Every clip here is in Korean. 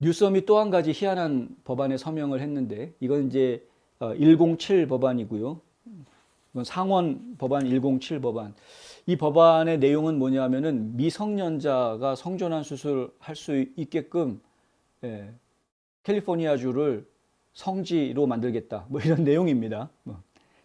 뉴섬이 또 한 가지 희한한 법안에 서명을 했는데 이건 이제 107 법안이고요. 이건 상원 법안 107 법안. 이 법안의 내용은 뭐냐면은 미성년자가 성전환 수술할 수 있게끔 캘리포니아주를 성지로 만들겠다. 뭐 이런 내용입니다.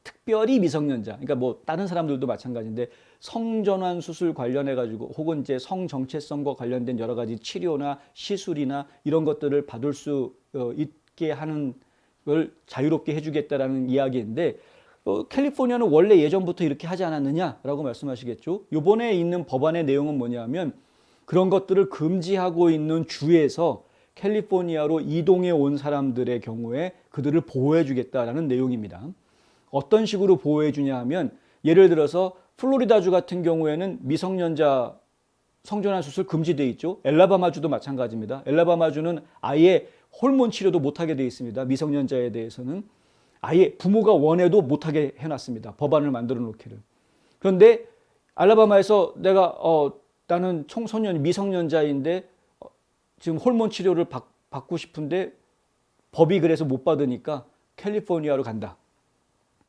특별히 미성년자. 그러니까 뭐 다른 사람들도 마찬가지인데 성전환 수술 관련해 가지고 혹은 이제 성 정체성과 관련된 여러 가지 치료나 시술이나 이런 것들을 받을 수 있게 하는 걸 자유롭게 해주겠다라는 이야기인데 캘리포니아는 원래 예전부터 이렇게 하지 않았느냐라고 말씀하시겠죠. 이번에 있는 법안의 내용은 뭐냐면 그런 것들을 금지하고 있는 주에서 캘리포니아로 이동해 온 사람들의 경우에 그들을 보호해 주겠다라는 내용입니다. 어떤 식으로 보호해 주냐 하면 예를 들어서 플로리다주 같은 경우에는 미성년자 성전환 수술 금지되어 있죠. 엘라바마주도 마찬가지입니다. 엘라바마주는 아예 호르몬 치료도 못하게 되어 있습니다. 미성년자에 대해서는 아예 부모가 원해도 못하게 해놨습니다. 법안을 만들어 놓기를. 그런데 알라바마에서 내가 나는 청소년 미성년자인데 지금 호르몬 치료를 받고 싶은데 법이 그래서 못 받으니까 캘리포니아로 간다.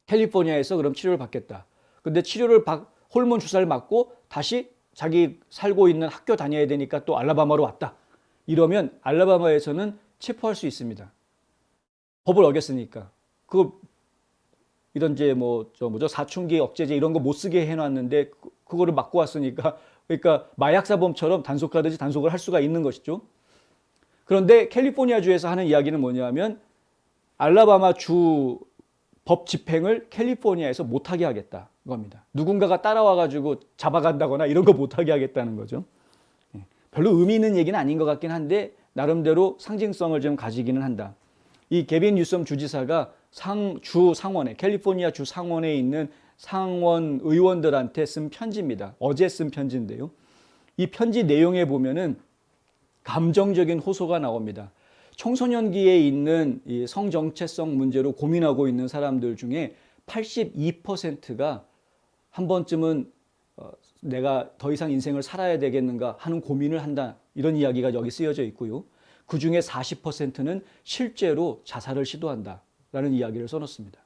캘리포니아에서 그럼 치료를 받겠다. 근데 호르몬 주사를 맞고 다시 자기 살고 있는 학교 다녀야 되니까 또 알라바마로 왔다. 이러면 알라바마에서는 체포할 수 있습니다. 법을 어겼으니까. 이런 이제 사춘기 억제제 이런 거 못 쓰게 해놨는데 그거를 막고 왔으니까 그러니까 마약사범처럼 단속하듯이 단속을 할 수가 있는 것이죠. 그런데 캘리포니아주에서 하는 이야기는 뭐냐면 알라바마 주 법 집행을 캘리포니아에서 못하게 하겠다 겁니다. 누군가가 따라와가지고 잡아간다거나 이런 거 못하게 하겠다는 거죠. 별로 의미 있는 얘기는 아닌 것 같긴 한데 나름대로 상징성을 좀 가지기는 한다. 이 게빈 뉴섬 주지사가 캘리포니아 주 상원에 있는 상원 의원들한테 쓴 편지입니다. 어제 쓴 편지인데요. 이 편지 내용에 보면은 감정적인 호소가 나옵니다. 청소년기에 있는 이 성정체성 문제로 고민하고 있는 사람들 중에 82%가 한 번쯤은 내가 더 이상 인생을 살아야 되겠는가 하는 고민을 한다. 이런 이야기가 여기 쓰여져 있고요. 그 중에 40%는 실제로 자살을 시도한다라는 이야기를 써놓습니다.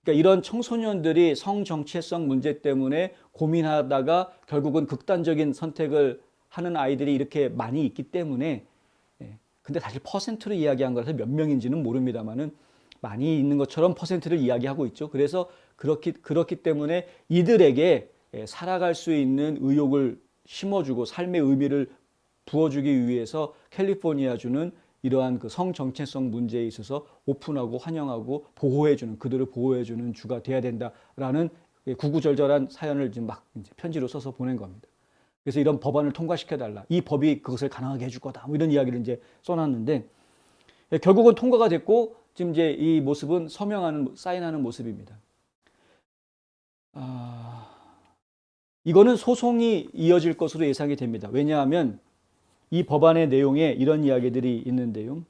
그러니까 이런 청소년들이 성정체성 문제 때문에 고민하다가 결국은 극단적인 선택을 하는 아이들이 이렇게 많이 있기 때문에 근데 사실 퍼센트로 이야기한 거라서 몇 명인지는 모릅니다만은 많이 있는 것처럼 퍼센트를 이야기하고 있죠. 그래서 그렇기 때문에 이들에게 살아갈 수 있는 의욕을 심어주고 삶의 의미를 부어주기 위해서 캘리포니아주는 이러한 그 성정체성 문제에 있어서 오픈하고 환영하고 그들을 보호해주는 주가 돼야 된다라는 구구절절한 사연을 지금 막 이제 편지로 써서 보낸 겁니다. 그래서 이런 법안을 통과시켜달라. 이 법이 그것을 가능하게 해줄 거다. 뭐 이런 이야기를 이제 써놨는데 결국은 통과가 됐고 지금 이제 이 모습은 사인하는 모습입니다. 이거는 소송이 이어질 것으로 예상이 됩니다. 왜냐하면 이 법안의 내용에 이런 이야기들이 있는데요.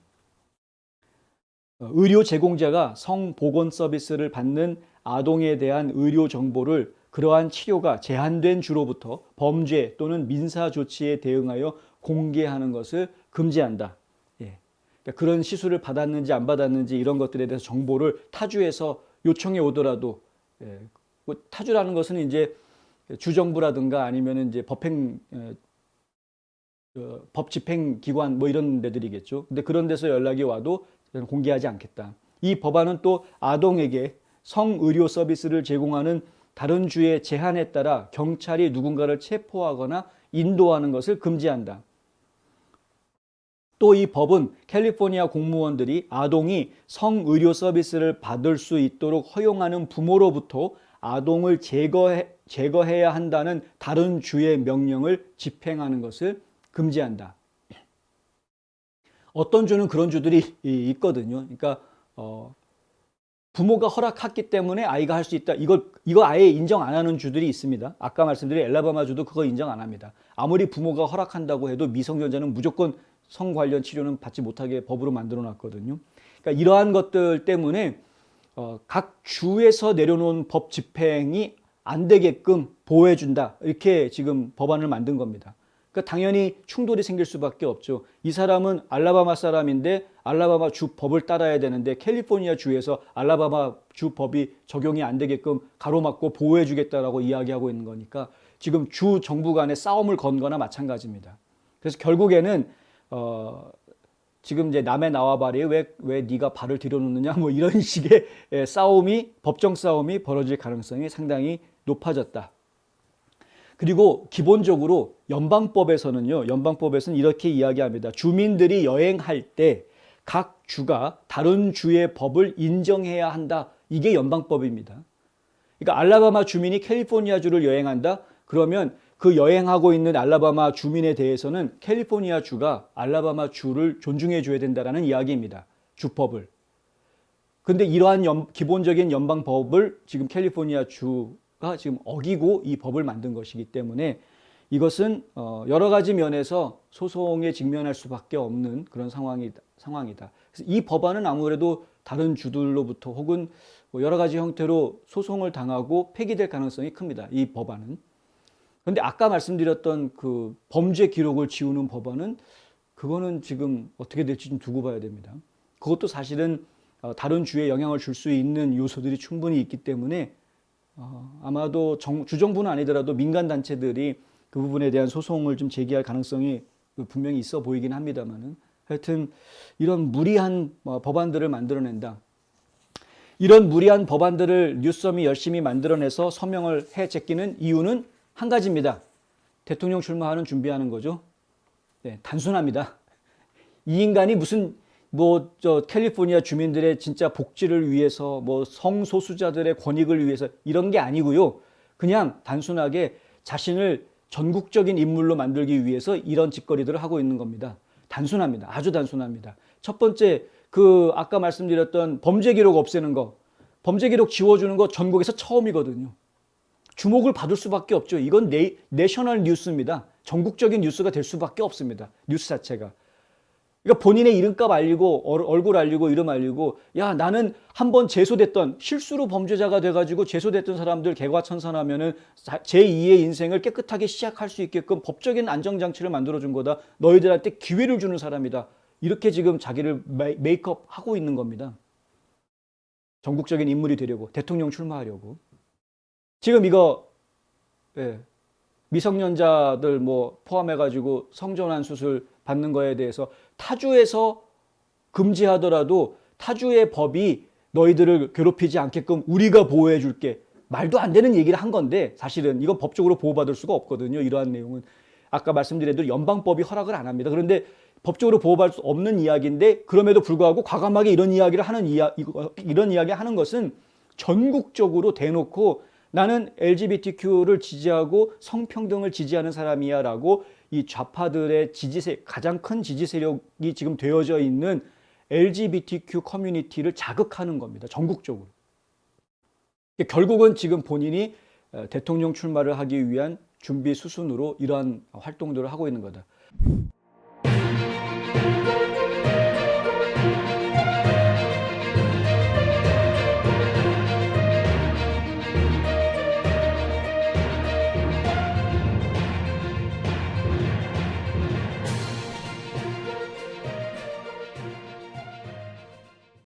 의료 제공자가 성보건 서비스를 받는 아동에 대한 의료 정보를 그러한 치료가 제한된 주로부터 범죄 또는 민사 조치에 대응하여 공개하는 것을 금지한다. 그러니까 그런 시술을 받았는지 안 받았는지 이런 것들에 대해서 정보를 타주에서 요청해 오더라도 타주라는 것은 이제 주정부라든가 아니면 이제 법 집행 기관 뭐 이런 데들이겠죠. 근데 그런 데서 연락이 와도 공개하지 않겠다. 이 법안은 또 아동에게 성의료 서비스를 제공하는 다른 주의 제한에 따라 경찰이 누군가를 체포하거나 인도하는 것을 금지한다. 또 이 법은 캘리포니아 공무원들이 아동이 성의료 서비스를 받을 수 있도록 허용하는 부모로부터 아동을 제거해야 한다는 다른 주의 명령을 집행하는 것을 금지한다. 어떤 주는 그런 주들이 있거든요. 그러니까 부모가 허락했기 때문에 아이가 할 수 있다. 이거 아예 인정 안 하는 주들이 있습니다. 아까 말씀드린 엘라바마주도 그거 인정 안 합니다. 아무리 부모가 허락한다고 해도 미성년자는 무조건 성 관련 치료는 받지 못하게 법으로 만들어 놨거든요. 그러니까 이러한 것들 때문에 각 주에서 내려놓은 법 집행이 안 되게끔 보호해준다. 이렇게 지금 법안을 만든 겁니다. 그러니까 당연히 충돌이 생길 수밖에 없죠. 이 사람은 알라바마 사람인데 알라바마 주 법을 따라야 되는데 캘리포니아 주에서 알라바마 주 법이 적용이 안 되게끔 가로막고 보호해 주겠다라고 이야기하고 있는 거니까 지금 주 정부 간에 싸움을 건 거나 마찬가지입니다. 그래서 결국에는 지금 이제 남의 나와 발이 왜 네가 발을 들여놓느냐 뭐 이런 식의 법정 싸움이 벌어질 가능성이 상당히 높아졌다. 그리고 기본적으로 연방법에서는 이렇게 이야기합니다. 주민들이 여행할 때 각 주가 다른 주의 법을 인정해야 한다. 이게 연방법입니다. 그러니까 알라바마 주민이 캘리포니아 주를 여행한다. 그러면 그 여행하고 있는 알라바마 주민에 대해서는 캘리포니아 주가 알라바마 주를 존중해 줘야 된다라는 이야기입니다. 주법을. 근데 이러한 기본적인 연방법을 지금 캘리포니아 주가 지금 어기고 이 법을 만든 것이기 때문에 이것은 여러 가지 면에서 소송에 직면할 수밖에 없는 그런 상황이다. 그래서 이 법안은 아무래도 다른 주들로부터 혹은 여러 가지 형태로 소송을 당하고 폐기될 가능성이 큽니다. 이 법안은. 그런데 아까 말씀드렸던 그 범죄 기록을 지우는 법안은 그거는 지금 어떻게 될지 좀 두고 봐야 됩니다. 그것도 사실은 다른 주에 영향을 줄 수 있는 요소들이 충분히 있기 때문에 아마도 주정부는 아니더라도 민간 단체들이 그 부분에 대한 소송을 좀 제기할 가능성이 분명히 있어 보이긴 합니다만은 하여튼 이런 무리한 법안들을 만들어낸다. 이런 무리한 법안들을 뉴섬이 열심히 만들어내서 서명을 해 제끼는 이유는 한 가지입니다. 대통령 출마하는 준비하는 거죠. 네, 단순합니다. 이 인간이 무슨 캘리포니아 주민들의 진짜 복지를 위해서 성소수자들의 권익을 위해서 이런 게 아니고요. 그냥 단순하게 자신을 전국적인 인물로 만들기 위해서 이런 짓거리들을 하고 있는 겁니다. 단순합니다. 아주 단순합니다. 첫 번째, 아까 말씀드렸던 범죄 기록 없애는 거, 범죄 기록 지워주는 거 전국에서 처음이거든요. 주목을 받을 수밖에 없죠. 이건 내셔널 뉴스입니다. 전국적인 뉴스가 될 수밖에 없습니다. 뉴스 자체가. 그러니까 본인의 이름값 알리고 얼굴 알리고 이름 알리고 야 나는 한번 제소됐던 실수로 범죄자가 돼가지고 제소됐던 사람들 개과천선하면은 제2의 인생을 깨끗하게 시작할 수 있게끔 법적인 안정장치를 만들어준 거다. 너희들한테 기회를 주는 사람이다. 이렇게 지금 자기를 메이크업 하고 있는 겁니다. 전국적인 인물이 되려고 대통령 출마하려고. 지금 이거 미성년자들 포함해가지고 성전환 수술 받는 거에 대해서 타주에서 금지하더라도 타주의 법이 너희들을 괴롭히지 않게끔 우리가 보호해 줄게. 말도 안 되는 얘기를 한 건데 사실은 이건 법적으로 보호받을 수가 없거든요. 이러한 내용은. 아까 말씀드린 대로 연방법이 허락을 안 합니다. 그런데 법적으로 보호받을 수 없는 이야기인데 그럼에도 불구하고 과감하게 이런 이야기 하는 것은 전국적으로 대놓고 나는 LGBTQ를 지지하고 성평등을 지지하는 사람이야 라고 이 좌파들의 가장 큰 지지 세력이 지금 되어져 있는 LGBTQ 커뮤니티를 자극하는 겁니다. 전국적으로. 결국은 지금 본인이 대통령 출마를 하기 위한 준비 수순으로 이러한 활동들을 하고 있는 거다.